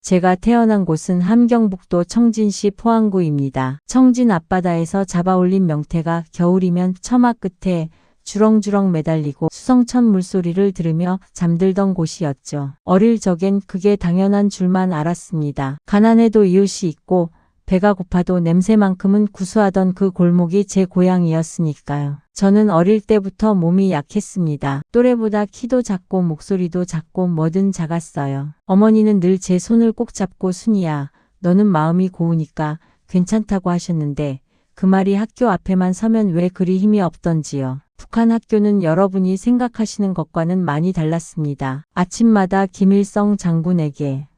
제가 태어난 곳은 함경북도 청진시 포항구입니다. 청진 앞바다에서 잡아올린 명태가 겨울이면 처마 끝에 주렁주렁 매달리고 수성천 물소리를 들으며 잠들던 곳이었죠. 어릴 적엔 그게 당연한 줄만 알았습니다. 가난해도 이웃이 있고 배가 고파도 냄새만큼은 구수하던 그 골목이 제 고향이었으니까요. 저는 어릴 때부터 몸이 약했습니다. 또래보다 키도 작고 목소리도 작고 뭐든 작았어요. 어머니는 늘 제 손을 꼭 잡고 순이야, 너는 마음이 고우니까 괜찮다고 하셨는데 그 말이 학교 앞에만 서면 왜 그리 힘이 없던지요. 북한 학교는 여러분이 생각하시는 것과는 많이 달랐습니다. 아침마다 김일성 장군에게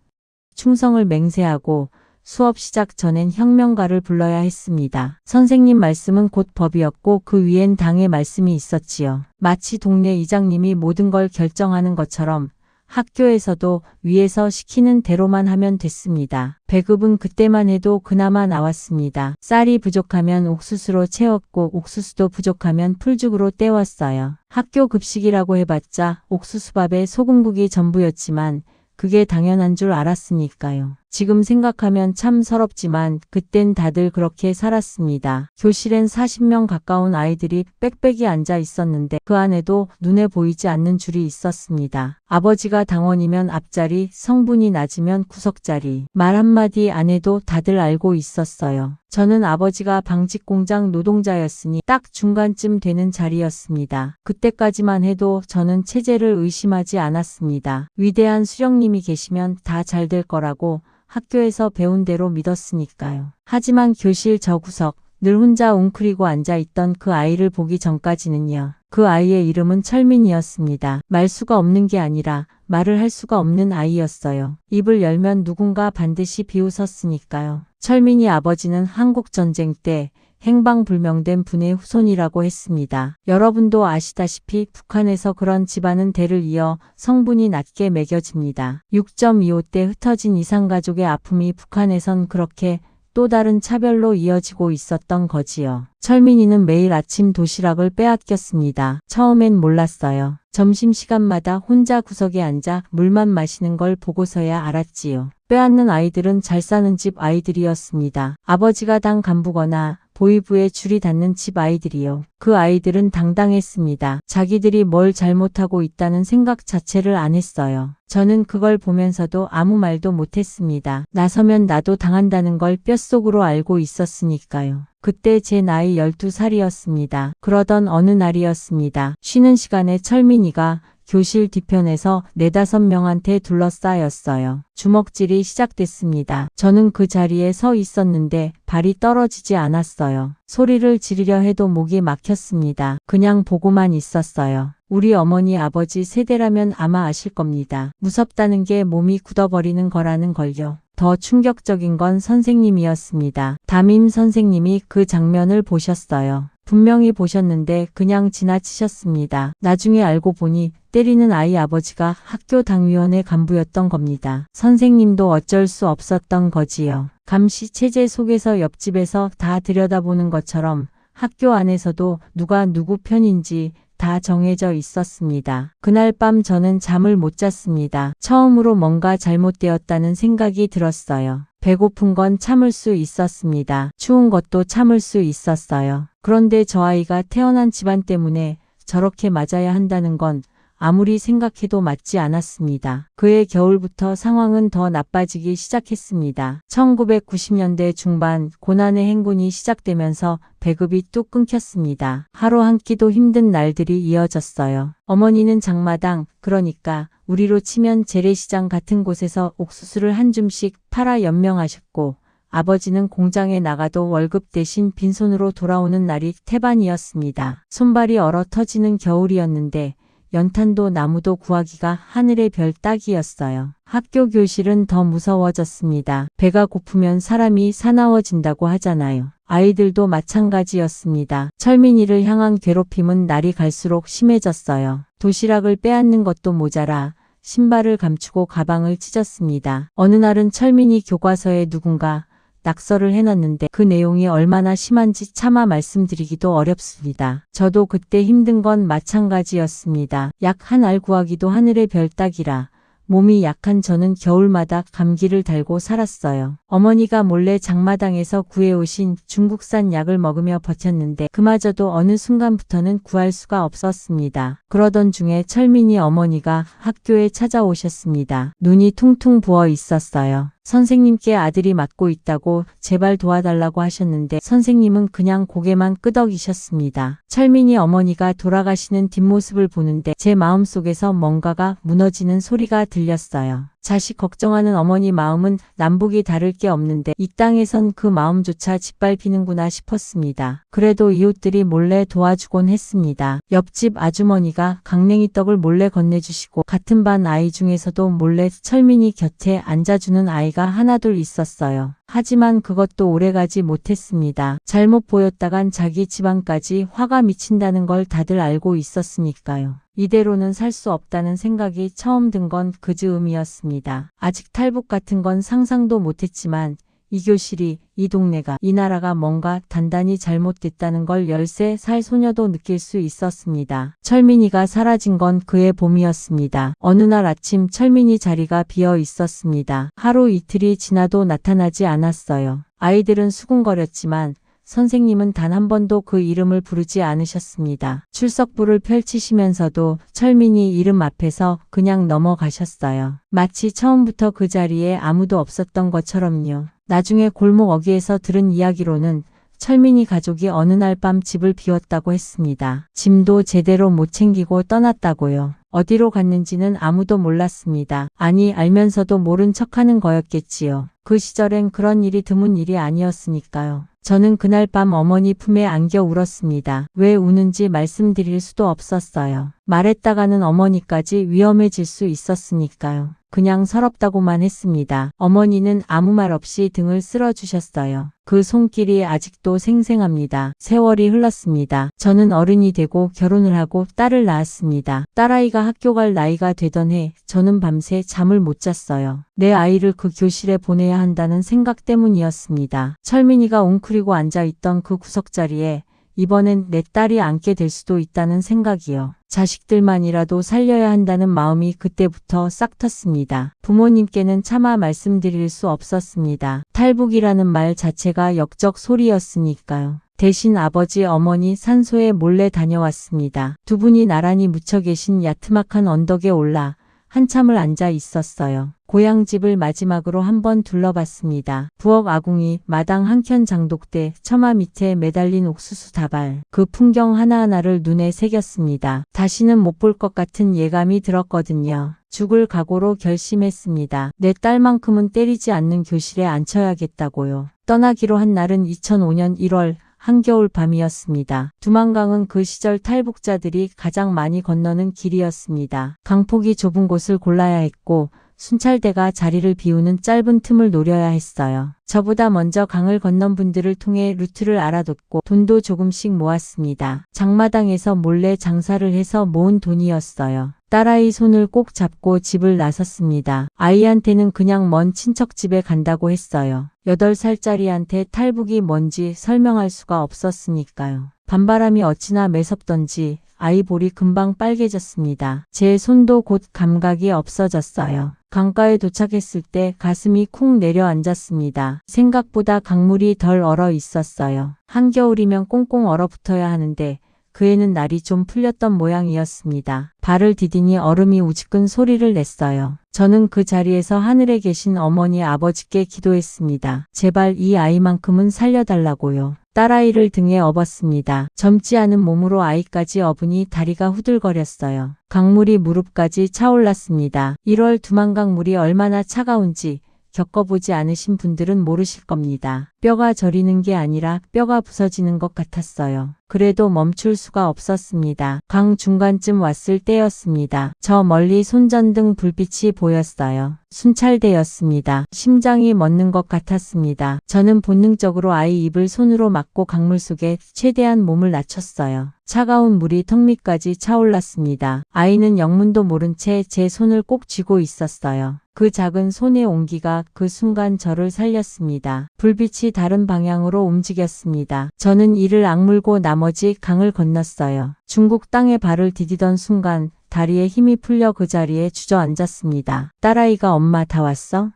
충성을 맹세하고 수업 시작 전엔 혁명가를 불러야 했습니다. 선생님 말씀은 곧 법이었고 그 위엔 당의 말씀이 있었지요. 마치 동네 이장님이 모든 걸 결정하는 것처럼 학교에서도 위에서 시키는 대로만 하면 됐습니다. 배급은 그때만 해도 그나마 나왔습니다. 쌀이 부족하면 옥수수로 채웠고 옥수수도 부족하면 풀죽으로 때웠어요. 학교 급식이라고 해봤자 옥수수밥에 소금국이 전부였지만 그게 당연한 줄 알았으니까요. 지금 생각하면 참 서럽지만 그땐 다들 그렇게 살았습니다. 교실엔 40명 가까운 아이들이 빽빽이 앉아 있었는데 그 안에도 눈에 보이지 않는 줄이 있었습니다. 아버지가 당원이면 앞자리, 성분이 낮으면 구석자리. 말 한마디 안 해도 다들 알고 있었어요. 저는 아버지가 방직공장 노동자였으니 딱 중간쯤 되는 자리였습니다. 그때까지만 해도 저는 체제를 의심하지 않았습니다. 위대한 수령님이 계시면 다 잘 될 거라고 학교에서 배운 대로 믿었으니까요. 하지만 교실 저 구석, 늘 혼자 웅크리고 앉아있던 그 아이를 보기 전까지는요. 그 아이의 이름은 철민이었습니다. 말수가 없는 게 아니라 말을 할 수가 없는 아이였어요. 입을 열면 누군가 반드시 비웃었으니까요. 철민이 아버지는 한국전쟁 때 행방불명된 분의 후손이라고 했습니다. 여러분도 아시다시피 북한에서 그런 집안은 대를 이어 성분이 낮게 매겨집니다. 6.25 때 흩어진 이산가족의 아픔이 북한에선 그렇게 또 다른 차별로 이어지고 있었던 거지요. 철민이는 매일 아침 도시락을 빼앗겼습니다. 처음엔 몰랐어요. 점심시간마다 혼자 구석에 앉아 물만 마시는 걸 보고서야 알았지요. 빼앗는 아이들은 잘 사는 집 아이들이었습니다. 아버지가 당 간부거나 보위부에 줄이 닿는 집 아이들이요. 그 아이들은 당당했습니다. 자기들이 뭘 잘못하고 있다는 생각 자체를 안 했어요. 저는 그걸 보면서도 아무 말도 못했습니다. 나서면 나도 당한다는 걸 뼛속으로 알고 있었으니까요. 그때 제 나이 12살이었습니다. 그러던 어느 날이었습니다. 쉬는 시간에 철민이가 교실 뒤편에서 4~5명한테 둘러싸였어요. 주먹질이 시작됐습니다. 저는 그 자리에 서 있었는데 발이 떨어지지 않았어요. 소리를 지르려 해도 목이 막혔습니다. 그냥 보고만 있었어요. 우리 어머니 아버지 세대라면 아마 아실 겁니다. 무섭다는 게 몸이 굳어버리는 거라는 걸요. 더 충격적인 건 선생님이었습니다. 담임 선생님이 그 장면을 보셨어요. 분명히 보셨는데 그냥 지나치셨습니다. 나중에 알고 보니 때리는 아이 아버지가 학교 당위원회 간부였던 겁니다. 선생님도 어쩔 수 없었던 거지요. 감시 체제 속에서 옆집에서 다 들여다보는 것처럼 학교 안에서도 누가 누구 편인지 다 정해져 있었습니다. 그날 밤 저는 잠을 못 잤습니다. 처음으로 뭔가 잘못되었다는 생각이 들었어요. 배고픈 건 참을 수 있었습니다. 추운 것도 참을 수 있었어요. 그런데 저 아이가 태어난 집안 때문에 저렇게 맞아야 한다는 건 아무리 생각해도 맞지 않았습니다. 그해 겨울부터 상황은 더 나빠지기 시작했습니다. 1990년대 중반 고난의 행군이 시작되면서 배급이 뚝 끊겼습니다. 하루 한 끼도 힘든 날들이 이어졌어요. 어머니는 장마당, 그러니까 우리로 치면 재래시장 같은 곳에서 옥수수를 한 줌씩 팔아 연명하셨고 아버지는 공장에 나가도 월급 대신 빈손으로 돌아오는 날이 태반이었습니다. 손발이 얼어 터지는 겨울이었는데 연탄도 나무도 구하기가 하늘의 별 따기였어요. 학교 교실은 더 무서워졌습니다. 배가 고프면 사람이 사나워진다고 하잖아요. 아이들도 마찬가지였습니다. 철민이를 향한 괴롭힘은 날이 갈수록 심해졌어요. 도시락을 빼앗는 것도 모자라 신발을 감추고 가방을 찢었습니다. 어느 날은 철민이 교과서에 누군가 낙서를 해놨는데 그 내용이 얼마나 심한지 차마 말씀드리기도 어렵습니다. 저도 그때 힘든 건 마찬가지였습니다. 약 한 알 구하기도 하늘의 별 따기라 몸이 약한 저는 겨울마다 감기를 달고 살았어요. 어머니가 몰래 장마당에서 구해오신 중국산 약을 먹으며 버텼는데 그마저도 어느 순간부터는 구할 수가 없었습니다. 그러던 중에 철민이 어머니가 학교에 찾아오셨습니다. 눈이 퉁퉁 부어 있었어요. 선생님께 아들이 맞고 있다고 제발 도와달라고 하셨는데 선생님은 그냥 고개만 끄덕이셨습니다. 철민이 어머니가 돌아가시는 뒷모습을 보는데 제 마음속에서 뭔가가 무너지는 소리가 들렸어요. 자식 걱정하는 어머니 마음은 남북이 다를 게 없는데 이 땅에선 그 마음조차 짓밟히는구나 싶었습니다. 그래도 이웃들이 몰래 도와주곤 했습니다. 옆집 아주머니가 강냉이 떡을 몰래 건네주시고 같은 반 아이 중에서도 몰래 철민이 곁에 앉아주는 아이가 하나둘 있었어요. 하지만 그것도 오래가지 못했습니다. 잘못 보였다간 자기 집안까지 화가 미친다는 걸 다들 알고 있었으니까요. 이대로는 살 수 없다는 생각이 처음 든 건 그 즈음이었습니다. 아직 탈북 같은 건 상상도 못했지만 이 교실이, 이 동네가, 이 나라가 뭔가 단단히 잘못됐다는 걸 13살 소녀도 느낄 수 있었습니다. 철민이가 사라진 건 그해 봄이었습니다. 어느 날 아침 철민이 자리가 비어 있었습니다. 하루 이틀이 지나도 나타나지 않았어요. 아이들은 수군거렸지만 선생님은 단 한 번도 그 이름을 부르지 않으셨습니다. 출석부를 펼치시면서도 철민이 이름 앞에서 그냥 넘어가셨어요. 마치 처음부터 그 자리에 아무도 없었던 것처럼요. 나중에 골목 어귀에서 들은 이야기로는 철민이 가족이 어느 날 밤 집을 비웠다고 했습니다. 짐도 제대로 못 챙기고 떠났다고요. 어디로 갔는지는 아무도 몰랐습니다. 아니 알면서도 모른 척하는 거였겠지요. 그 시절엔 그런 일이 드문 일이 아니었으니까요. 저는 그날 밤 어머니 품에 안겨 울었습니다. 왜 우는지 말씀드릴 수도 없었어요. 말했다가는 어머니까지 위험해질 수 있었으니까요. 그냥 서럽다고만 했습니다. 어머니는 아무 말 없이 등을 쓸어주셨어요. 그 손길이 아직도 생생합니다. 세월이 흘렀습니다. 저는 어른이 되고 결혼을 하고 딸을 낳았습니다. 딸아이가 학교 갈 나이가 되던 해 저는 밤새 잠을 못 잤어요. 내 아이를 그 교실에 보내야 한다는 생각 때문이었습니다. 철민이가 웅크리고 앉아있던 그 구석자리에 이번엔 내 딸이 앉게 될 수도 있다는 생각이요. 자식들만이라도 살려야 한다는 마음이 그때부터 싹 텄습니다. 부모님께는 차마 말씀드릴 수 없었습니다. 탈북이라는 말 자체가 역적 소리였으니까요. 대신 아버지 어머니 산소에 몰래 다녀왔습니다. 두 분이 나란히 묻혀 계신 야트막한 언덕에 올라 한참을 앉아 있었어요. 고향집을 마지막으로 한번 둘러봤습니다. 부엌 아궁이, 마당 한켠 장독대, 처마 밑에 매달린 옥수수 다발, 그 풍경 하나하나를 눈에 새겼습니다. 다시는 못 볼 것 같은 예감이 들었거든요. 죽을 각오로 결심했습니다. 내 딸만큼은 때리지 않는 교실에 앉혀야겠다고요. 떠나기로 한 날은 2005년 1월 한겨울 밤이었습니다. 두만강은 그 시절 탈북자들이 가장 많이 건너는 길이었습니다. 강폭이 좁은 곳을 골라야 했고 순찰대가 자리를 비우는 짧은 틈을 노려야 했어요. 저보다 먼저 강을 건넌 분들을 통해 루트를 알아뒀고 돈도 조금씩 모았습니다. 장마당에서 몰래 장사를 해서 모은 돈이었어요. 딸아이 손을 꼭 잡고 집을 나섰습니다. 아이한테는 그냥 먼 친척 집에 간다고 했어요. 8살짜리한테 탈북이 뭔지 설명할 수가 없었으니까요. 밤바람이 어찌나 매섭던지 아이 볼이 금방 빨개졌습니다. 제 손도 곧 감각이 없어졌어요. 강가에 도착했을 때 가슴이 쿵 내려앉았습니다. 생각보다 강물이 덜 얼어 있었어요. 한겨울이면 꽁꽁 얼어붙어야 하는데 그 애는 날이 좀 풀렸던 모양이었습니다. 발을 디디니 얼음이 우지끈 소리를 냈어요. 저는 그 자리에서 하늘에 계신 어머니 아버지께 기도했습니다. 제발 이 아이만큼은 살려달라고요. 딸아이를 등에 업었습니다. 젊지 않은 몸으로 아이까지 업으니 다리가 후들거렸어요. 강물이 무릎까지 차올랐습니다. 1월 두만강 물이 얼마나 차가운지 겪어보지 않으신 분들은 모르실 겁니다. 뼈가 저리는 게 아니라 뼈가 부서지는 것 같았어요. 그래도 멈출 수가 없었습니다. 강 중간쯤 왔을 때였습니다. 저 멀리 손전등 불빛이 보였어요. 순찰대였습니다. 심장이 멎는 것 같았습니다. 저는 본능적으로 아이 입을 손으로 막고 강물 속에 최대한 몸을 낮췄어요. 차가운 물이 턱 밑까지 차올랐습니다. 아이는 영문도 모른 채 제 손을 꼭 쥐고 있었어요. 그 작은 손의 온기가 그 순간 저를 살렸습니다. 불빛이 다른 방향으로 움직였습니다. 저는 이를 악물고 나머지 강을 건넜어요. 중국 땅에 발을 디디던 순간 다리에 힘이 풀려 그 자리에 주저앉았습니다. 딸아이가 엄마 다 왔어?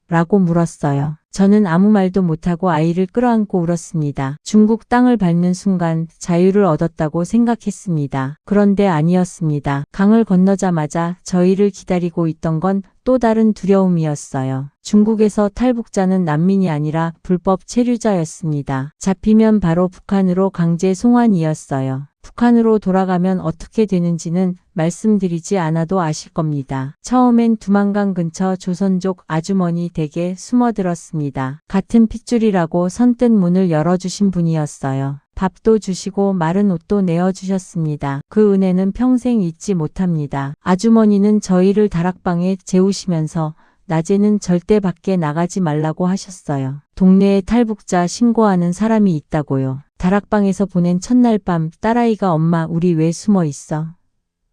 라고 물었어요. 저는 아무 말도 못하고 아이를 끌어안고 울었습니다. 중국 땅을 밟는 순간 자유를 얻었다고 생각했습니다. 그런데 아니었습니다. 강을 건너자마자 저희를 기다리고 있던 건 또 다른 두려움이었어요. 중국에서 탈북자는 난민이 아니라 불법 체류자였습니다. 잡히면 바로 북한으로 강제 송환이었어요. 북한으로 돌아가면 어떻게 되는지는 말씀드리지 않아도 아실 겁니다. 처음엔 두만강 근처 조선족 아주머니 댁에 숨어들었습니다. 같은 핏줄이라고 선뜻 문을 열어주신 분이었어요. 밥도 주시고 마른 옷도 내어주셨습니다. 그 은혜는 평생 잊지 못합니다. 아주머니는 저희를 다락방에 재우시면서 낮에는 절대 밖에 나가지 말라고 하셨어요. 동네에 탈북자 신고하는 사람이 있다고요. 다락방에서 보낸 첫날 밤 딸아이가 엄마 우리 왜 숨어 있어?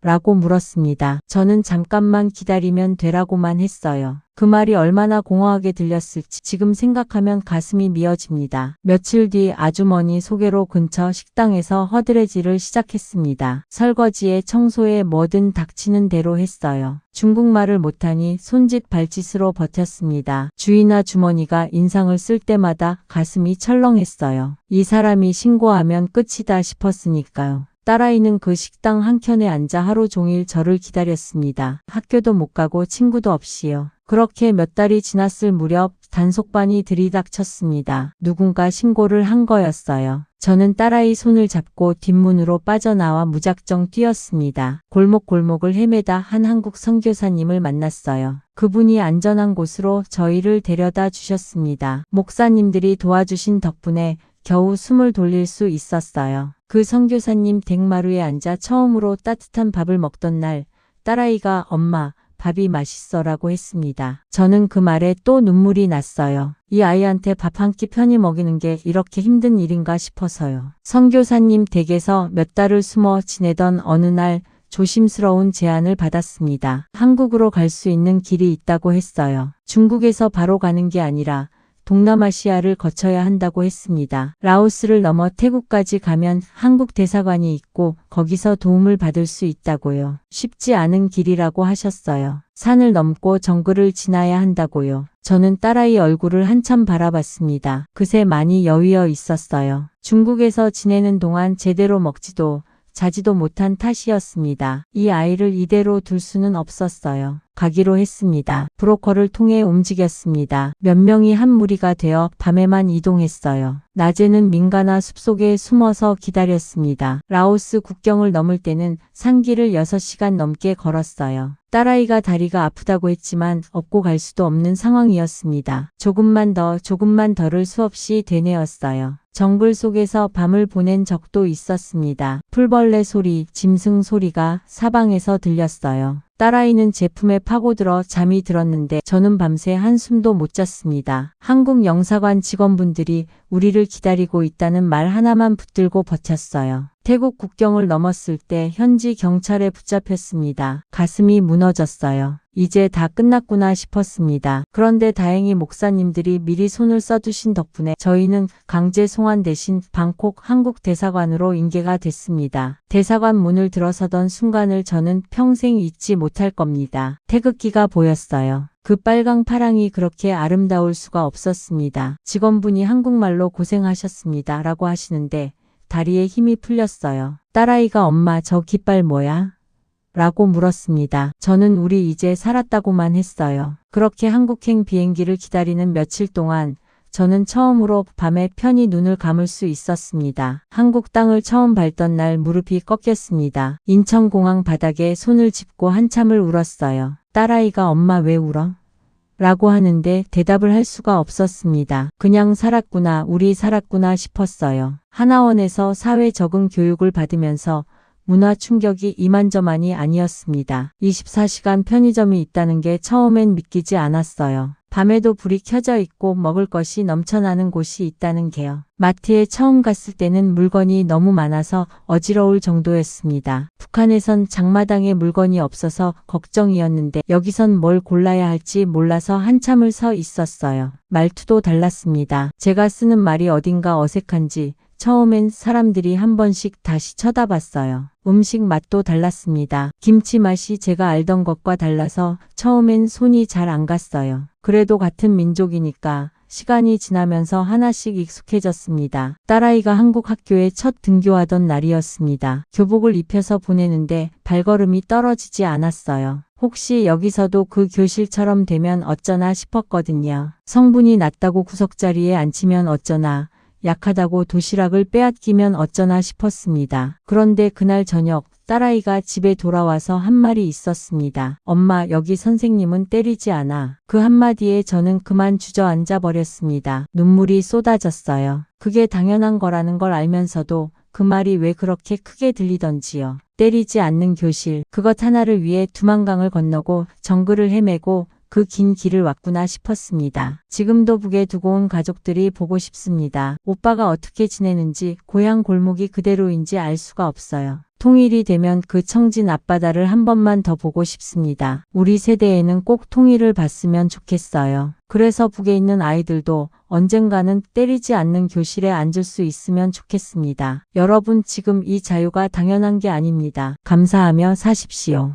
라고 물었습니다. 저는 잠깐만 기다리면 되라고만 했어요. 그 말이 얼마나 공허하게 들렸을지 지금 생각하면 가슴이 미어집니다. 며칠 뒤 아주머니 소개로 근처 식당에서 허드레질을 시작했습니다. 설거지에 청소에 뭐든 닥치는 대로 했어요. 중국말을 못하니 손짓 발짓으로 버텼습니다. 주인 아주머니가 인상을 쓸 때마다 가슴이 철렁했어요. 이 사람이 신고하면 끝이다 싶었으니까요. 딸아이는 그 식당 한켠에 앉아 하루 종일 저를 기다렸습니다. 학교도 못 가고 친구도 없이요. 그렇게 몇 달이 지났을 무렵 단속반이 들이닥쳤습니다. 누군가 신고를 한 거였어요. 저는 딸아이 손을 잡고 뒷문으로 빠져나와 무작정 뛰었습니다. 골목골목을 헤매다 한 한국 선교사님을 만났어요. 그분이 안전한 곳으로 저희를 데려다 주셨습니다. 목사님들이 도와주신 덕분에 겨우 숨을 돌릴 수 있었어요. 그 선교사님 댁마루에 앉아 처음으로 따뜻한 밥을 먹던 날 딸아이가 엄마 밥이 맛있어라고 했습니다. 저는 그 말에 또 눈물이 났어요. 이 아이한테 밥 한 끼 편히 먹이는 게 이렇게 힘든 일인가 싶어서요. 선교사님 댁에서 몇 달을 숨어 지내던 어느 날 조심스러운 제안을 받았습니다. 한국으로 갈 수 있는 길이 있다고 했어요. 중국에서 바로 가는 게 아니라 동남아시아를 거쳐야 한다고 했습니다. 라오스를 넘어 태국까지 가면 한국 대사관이 있고 거기서 도움을 받을 수 있다고요. 쉽지 않은 길이라고 하셨어요. 산을 넘고 정글을 지나야 한다고요. 저는 딸아이 얼굴을 한참 바라봤습니다. 그새 많이 여위어 있었어요. 중국에서 지내는 동안 제대로 먹지도 자지도 못한 탓이었습니다. 이 아이를 이대로 둘 수는 없었어요. 가기로 했습니다. 브로커를 통해 움직였습니다. 몇 명이 한 무리가 되어 밤에만 이동했어요. 낮에는 민가나 숲속에 숨어서 기다렸습니다. 라오스 국경을 넘을 때는 산길을 6시간 넘게 걸었어요. 딸아이가 다리가 아프다고 했지만 업고 갈 수도 없는 상황이었습니다. 조금만 더를 수없이 되뇌었어요. 정글 속에서 밤을 보낸 적도 있었습니다. 풀벌레 소리, 짐승 소리가 사방에서 들렸어요. 딸아이는 제품에 파고들어 잠이 들었는데 저는 밤새 한숨도 못 잤습니다. 한국 영사관 직원분들이 우리를 기다리고 있다는 말 하나만 붙들고 버텼어요. 태국 국경을 넘었을 때 현지 경찰에 붙잡혔습니다. 가슴이 무너졌어요. 이제 다 끝났구나 싶었습니다. 그런데 다행히 목사님들이 미리 손을 써두신 덕분에 저희는 강제 송환 대신 방콕 한국 대사관으로 인계가 됐습니다. 대사관 문을 들어서던 순간을 저는 평생 잊지 못할 겁니다. 태극기가 보였어요. 그 빨강 파랑이 그렇게 아름다울 수가 없었습니다. 직원분이 한국말로 고생하셨습니다 라고 하시는데 다리에 힘이 풀렸어요. 딸아이가 엄마 저 깃발 뭐야? 라고 물었습니다. 저는 우리 이제 살았다고만 했어요. 그렇게 한국행 비행기를 기다리는 며칠 동안 저는 처음으로 밤에 편히 눈을 감을 수 있었습니다. 한국 땅을 처음 밟던 날 무릎이 꺾였습니다. 인천공항 바닥에 손을 짚고 한참을 울었어요. 딸아이가 엄마 왜 울어? 라고 하는데 대답을 할 수가 없었습니다. 그냥 살았구나, 우리 살았구나 싶었어요. 하나원에서 사회 적응 교육을 받으면서 문화 충격이 이만저만이 아니었습니다. 24시간 편의점이 있다는 게 처음엔 믿기지 않았어요. 밤에도 불이 켜져 있고 먹을 것이 넘쳐나는 곳이 있다는 게요. 마트에 처음 갔을 때는 물건이 너무 많아서 어지러울 정도였습니다. 북한에선 장마당에 물건이 없어서 걱정이었는데 여기선 뭘 골라야 할지 몰라서 한참을 서 있었어요. 말투도 달랐습니다. 제가 쓰는 말이 어딘가 어색한지 처음엔 사람들이 한 번씩 다시 쳐다봤어요. 음식 맛도 달랐습니다. 김치 맛이 제가 알던 것과 달라서 처음엔 손이 잘 안 갔어요. 그래도 같은 민족이니까 시간이 지나면서 하나씩 익숙해졌습니다. 딸아이가 한국 학교에 첫 등교하던 날이었습니다. 교복을 입혀서 보내는데 발걸음이 떨어지지 않았어요. 혹시 여기서도 그 교실처럼 되면 어쩌나 싶었거든요. 성분이 낮다고 구석자리에 앉히면 어쩌나, 약하다고 도시락을 빼앗기면 어쩌나 싶었습니다. 그런데 그날 저녁 딸아이가 집에 돌아와서 한 말이 있었습니다. 엄마, 여기 선생님은 때리지 않아. 그 한마디에 저는 그만 주저앉아 버렸습니다. 눈물이 쏟아졌어요. 그게 당연한 거라는 걸 알면서도 그 말이 왜 그렇게 크게 들리던지요. 때리지 않는 교실, 그것 하나를 위해 두만강을 건너고 정글을 헤매고 그 긴 길을 왔구나 싶었습니다. 지금도 북에 두고 온 가족들이 보고 싶습니다. 오빠가 어떻게 지내는지, 고향 골목이 그대로인지 알 수가 없어요. 통일이 되면 그 청진 앞바다를 한 번만 더 보고 싶습니다. 우리 세대에는 꼭 통일을 봤으면 좋겠어요. 그래서 북에 있는 아이들도 언젠가는 때리지 않는 교실에 앉을 수 있으면 좋겠습니다. 여러분, 지금 이 자유가 당연한 게 아닙니다. 감사하며 사십시오.